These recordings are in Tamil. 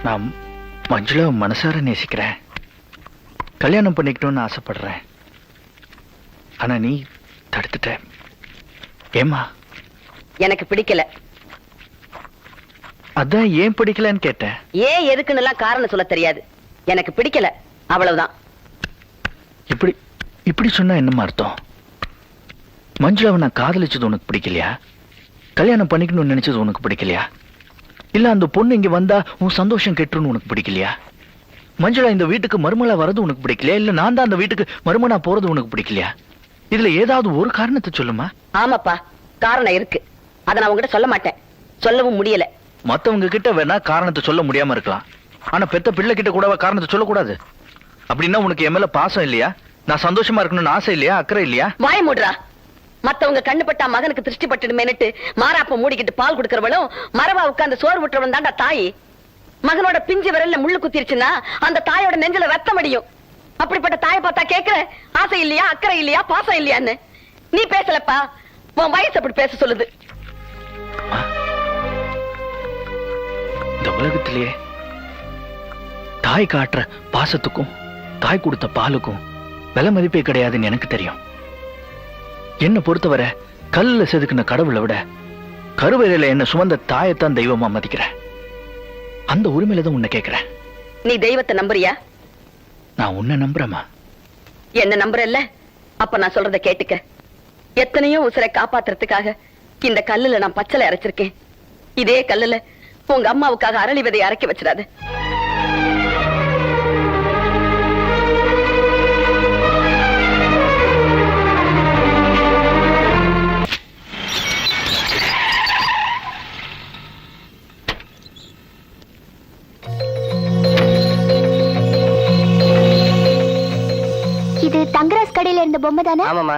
நான் மஞ்சுளா மனசார நேசிக்கிறேன், கல்யாணம் பண்ணிக்கணும்னு ஆசைப்படுறேன். ஆனா நீ தடுத்துட்ட. ஏமா? எனக்கு பிடிக்கல. அதான் ஏன் பிடிக்கலன்னு கேட்டேன். ஏன் எதுக்குன்னு காரணம் சொல்ல தெரியாது. எனக்கு பிடிக்கல, அவ்வளவுதான். இப்படி இப்படி சொன்னா என்னமா அர்த்தம்? மஞ்சுளாவை நான் காதலிச்சது உனக்கு பிடிக்கலையா? கல்யாணம் பண்ணிக்கணும்னு நினைச்சது உனக்கு பிடிக்கலையா? இல்ல அந்த பொண்ணு இங்க வந்தா உன் சந்தோஷம் கெட்டுன்னு உனக்கு பிடிக்கலையா? மஞ்சுளா இந்த வீட்டுக்கு மருமலா வர்றது உனக்கு பிடிக்கலையா? இல்ல நான் தான் அந்த வீட்டுக்கு மருமனா போறது உனக்கு பிடிக்கலையா? இதுல ஏதாவது ஒரு காரணத்தை சொல்லுமா? ஆமாப்பா, காரணம் இருக்கு. அத நான் உங்ககிட்ட சொல்ல மாட்டேன், சொல்லவும் முடியல. மத்தவங்க கிட்ட வேணா காரணத்தை சொல்ல முடியாம இருக்கலாம், ஆனா பெத்த பிள்ளை கிட்ட கூடவா காரணத்தை சொல்லக்கூடாது? அப்படின்னா உனக்கு என் மேல பாசம் இல்லையா? நான் சந்தோஷமா இருக்கணும்னு ஆசை இல்லையா? அக்கறை இல்லையா? வாய மூடுறா. மத்தவங்க கண்ணு பட்டா மகனுக்கு திருஷ்டி பட்டுடுமேனுட்டு மாறாப்ப மூடிக்கிட்டு பால் கொடுக்கறவளும், மரவா உட்கார்ந்து சோறு விட்டுறவன் தாண்டா தாய். மகனோட பிஞ்சு விரல்ல முள்ளு குத்திருச்சுன்னா அந்த தாயோட நெஞ்சில ரத்தம் அடியும். அப்படிப்பட்ட தாயை பார்த்தா கேக்குற, ஆசை இல்லையா, அக்கறை இல்லையா, பாசம் இல்லையான்னு? நீ பேசலப்பா, உன் வயசு அப்படி பேச சொல்லுது. இந்த உலகத்திலேயே தாய் காட்டுற பாசத்துக்கும் தாய் கொடுத்த பாலுக்கும் விலை மதிப்பே கிடையாதுன்னு எனக்கு தெரியும். என்ன பொறுத்தவரை கல்ல செதுக்குன கடவுளை விட கருவறையில என்ன சுமந்த தாயத்தான் தெய்வமா மதிக்கிறேன். அந்த உரிமையில தான் உன்னை கேட்கிறேன். நீ தெய்வத்தை நம்புறியா? நான் உன்னை நம்புறேமா. என்ன நம்புறல்ல? அப்ப நான் சொல்றத கேட்டுக்க. எத்தனையோ உசுரை காப்பாத்துறதுக்காக இந்த கல்லுல நான் பச்சளை அரைச்சிருக்கேன். இதே கல்லுல உங்க அம்மாவுக்காக அரளி விதை அரைக்க வச்சிடாது. இது தங்கராஜ் கடையில இருந்த பொம்மை தானே? ஆமாமா.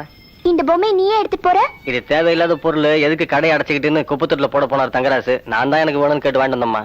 இந்த பொம்மை நீயே எடுத்து போற? இது தேவையில்லாத பொருள், எதுக்கு கடை அடைச்சுக்கிட்டுன்னு குப்பத்தொட்டில போட போனார் தங்கராசு. நான் தான் எனக்கு வேணும்னு கேட்டு வாங்கிட்டு வந்தம்மா.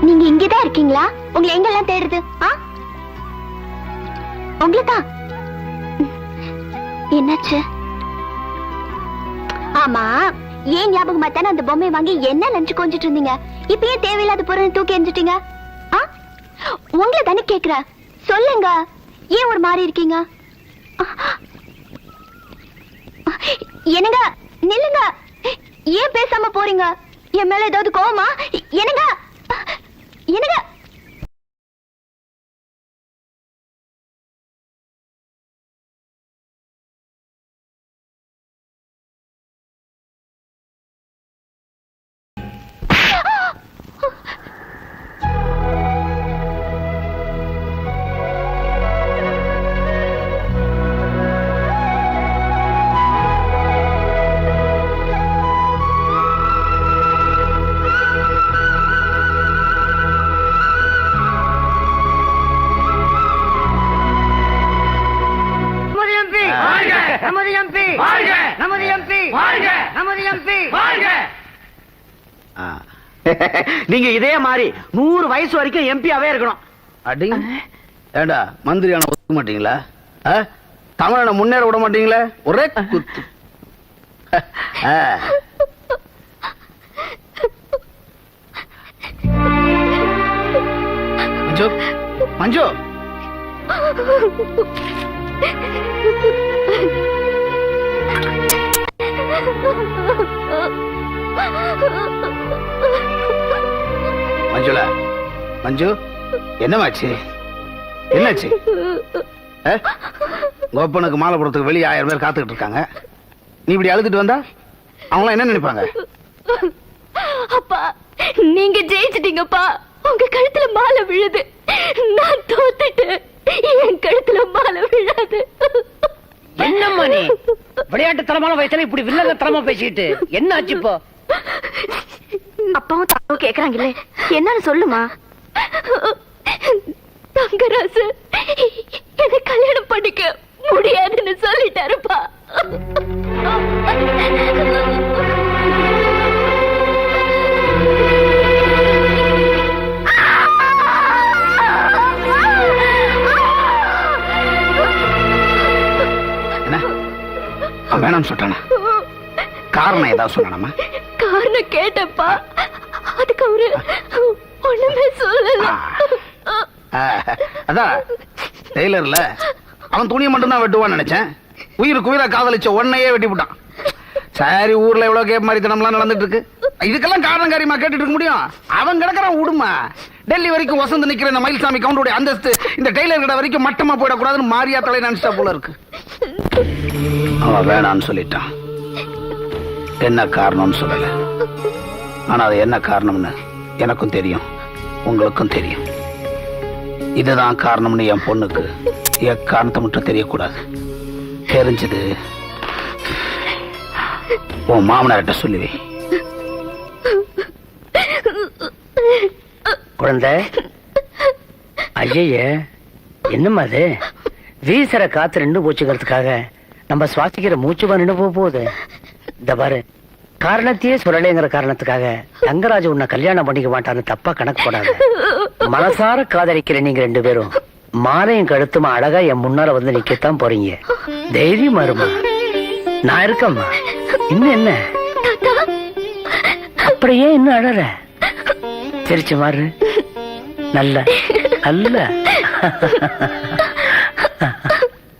நீங்க இங்கதான் இருக்கீங்களா? உங்களை எங்கெல்லாம் தேடுறது? உங்களைதான். என்னாச்சு? ஆமா, ஏன் ஞாபகமா தானே அந்த பொம்மையை வாங்கி என்ன லஞ்சு கொஞ்சிட்டு இருந்தீங்க? இப்ப ஏன் தேவையில்லாத பொருள் தூக்கி எரிஞ்சிட்டீங்க? உங்களை தானே கேக்குற, சொல்லுங்க. ஏன் ஒரு மாதிரி இருக்கீங்க? என்னங்க, நில்லுங்க. ஏன் பேசாம போறீங்க? என் மேல ஏதாவது கோவமா? என்னங்க என்னங்க? நீங்க இதே மாதிரி 100 வயசு வரைக்கும் எம்பியாவே இருக்கணும். அடி ஏண்டா மந்திரியான ஒத்துக்க மாட்டீங்களா? தமிழனை முன்னேற விட மாட்டீங்களா? ஒரே குத்து. மஞ்சு மஞ்சு மஞ்சுளா, மஞ்சு என்னமாச்சு? என்னாச்சு? கோப்பனுக்கு மாலை போடுறதுக்கு வெளியே 1000 பேர் காத்துக்கிட்டு இருக்காங்க. நீ இப்படி அழுதுட்டு வந்தா அவங்களாம் என்ன நினைப்பாங்க? அப்பா, நீங்க ஜெயிச்சிட்டீங்கப்பா. உங்க கழுத்துல மாலை விழுது. நான் தோத்துட்டு என் கழுத்துல மாலை விழாது. என்னம்மா நீ விளையாட்டு தரமான வயசுல இப்படி வில்லங்க தரமா பேசிட்டு என்ன ஆச்சு இப்போ? அப்பாவும் தாவும் கேக்குறாங்களே, என்னன்னு சொல்லுமா? தங்கராசு என்ன கல்யாணம் பண்ணிக்க முடியாதுன்னு சொல்லிட்டாருப்பா. என்ன அவன் வேணாம்னு சொல்லிட்டானா? காரணம் ஏதாவது சொன்னானம்மா? காரணம் கேட்டப்பா, அதுக்கு அவரு ஒண்ணுமே சொல்லல. அதான் டெய்லர்ல அவன் துணியை மட்டும்தான் வெட்டுவான்னு நினைச்சேன். உயிருக்கு உயிரை காதலிச்ச உன்னையே வெட்டி விட்டான். சரி, ஊர்ல எவ்வளவு கேப் மாதிரி தினம்லாம் நடந்துட்டு இருக்கு. இதுக்கெல்லாம் காரணம் காரியமா கேட்டுட்டு இருக்க முடியும்? அவன் கிடக்குறான் விடுமா. டெல்லி வரைக்கும் வசந்து நிக்கிற இந்த மயில்சாமி கவுண்டருடைய அந்தஸ்து இந்த டெய்லர் கடை வரைக்கும் மட்டமா போயிடக்கூடாதுன்னு மாரியா தலை நினைச்சா போல இருக்கு. அவன் வேணான்னு சொல்லிட்டான். என்ன காரணம்னு சொல்லல. ஆனா அது என்ன காரணம்னு எனக்கும் தெரியும், உங்களுக்கும் தெரியும். இதுதான் காரணம்னு என் பொண்ணுக்கு காரணத்தை மட்டும் தெரியக்கூடாது. தெரிஞ்சது உன் மாமனார்கிட்ட சொல்லுவே. குழந்தை, ஐய என்னம்மா அது? வீசற காத்து நின்று போச்சுக்கிறதுக்காக நம்ம சுவாசிக்கிற மூச்சுவா நின்று போகுது. இந்த பாரு, காரணத்தையே சொல்லலைங்கிற காரணத்துக்காக தங்கராஜ் உன்னை கல்யாணம் பண்ணிக்க மாட்டான்னு தப்பா கணக்கு போடாது. மனசார காதலிக்கிற நீங்க 2 பேரும் மாலையும் கழுத்துமா அழகா என் முன்னால வந்து நிக்கத்தான் போறீங்க. தைரியம் வருமா? நான் இருக்கம்மா. இன்னும் என்ன அப்படியே இன்னும் அழற? சிரிச்சு மாறு. நல்ல நல்ல